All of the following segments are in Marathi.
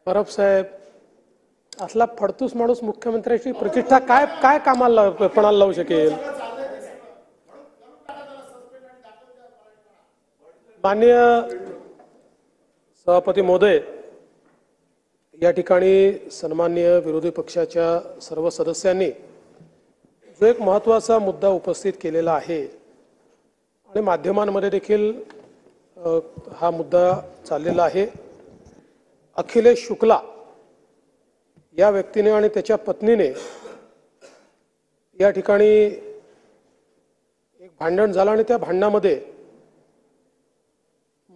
परब साहेब असला फडतूस माणूस मुख्यमंत्र्याची प्रतिष्ठा काय काय कामाला पणाला लावू शकेल। माननीय सभापती महोदय, या ठिकाणी सन्माननीय विरोधी पक्षाच्या सर्व सदस्यांनी जो एक महत्त्वाचा मुद्दा उपस्थित केलेला आहे आणि माध्यमांमध्ये देखील हा मुद्दा चाललेला आहे। अखिलेश शुक्ला या व्यक्तीने आणि त्याच्या पत्नीने या ठिकाणी एक भांडण झालं आणि त्या भांडणामध्ये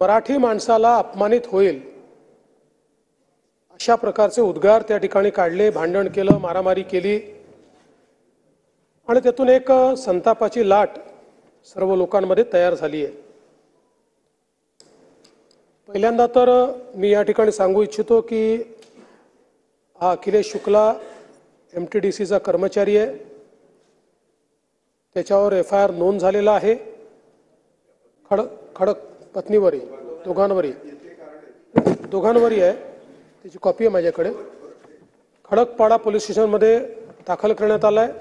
मराठी माणसाला अपमानित होईल अशा प्रकारचे उद्गार त्या ठिकाणी काढले, भांडण केलं, मारामारी केली आणि त्यातून एक संतापाची लाट सर्व लोकांमध्ये तयार झाली आहे। पहिल्यांदा तर मी या ठिकाणी सांगू इच्छितो की हा अखिलेश शुक्ला MTDCचा कर्मचारी आहे। त्याच्यावर FIR नोंद झालेला आहे। खडक पत्नीवरी दोघांवरी आहे, त्याची कॉपी आहे माझ्याकडे। खडकपाडा पोलीस स्टेशनमध्ये दाखल करण्यात आला आहे।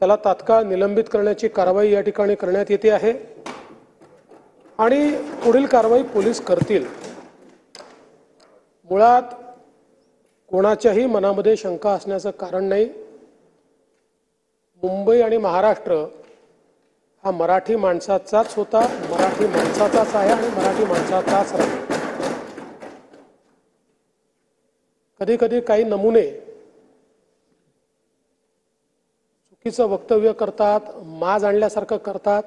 त्याला तात्काळ निलंबित करण्याची कारवाई या ठिकाणी करण्यात येते आहे आणि पुढील कारवाई पोलीस करतील। मुळात कोणाच्याही मनामध्ये शंका असण्याचं कारण नाही। मुंबई आणि महाराष्ट्र हा मराठी माणसाचाच होता, मराठी माणसाचाच आहे आणि मराठी माणसाचाच राहील। कधी कधी काही नमुने चुकीचं वक्तव्य करतात, माज आणल्यासारखं करतात।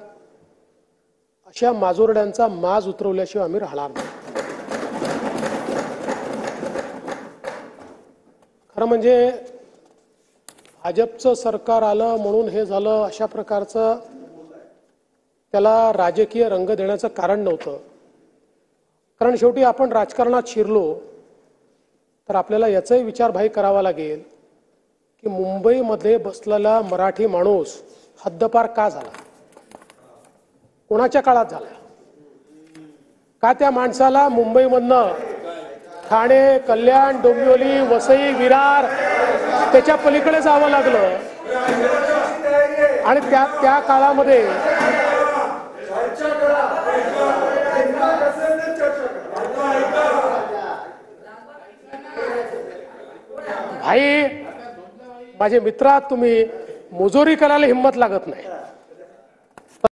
अशा माजोरड्यांचा माज उतरवल्याशिवाय आम्ही राहणार नाही। खरं म्हणजे भाजपचं सरकार आलं म्हणून हे झालं अशा प्रकारचं त्याला राजकीय रंग देण्याचं कारण नव्हतं। कारण शेवटी आपण राजकारणात शिरलो तर आपल्याला याचाही विचारभाई करावा लागेल की मुंबईमध्ये बसलेला मराठी माणूस हद्दपार का झाला, कोणाच्या काळात झाला, का त्या माणसाला मुंबईमधनं ठाणे, कल्याण, डोंबिवली, वसई, विरार त्याच्या पलीकडे जावं लागलं आणि त्या काळामध्ये भाई माझे मित्र, तुम्ही मुजोरी करायला हिम्मत लागत नाही।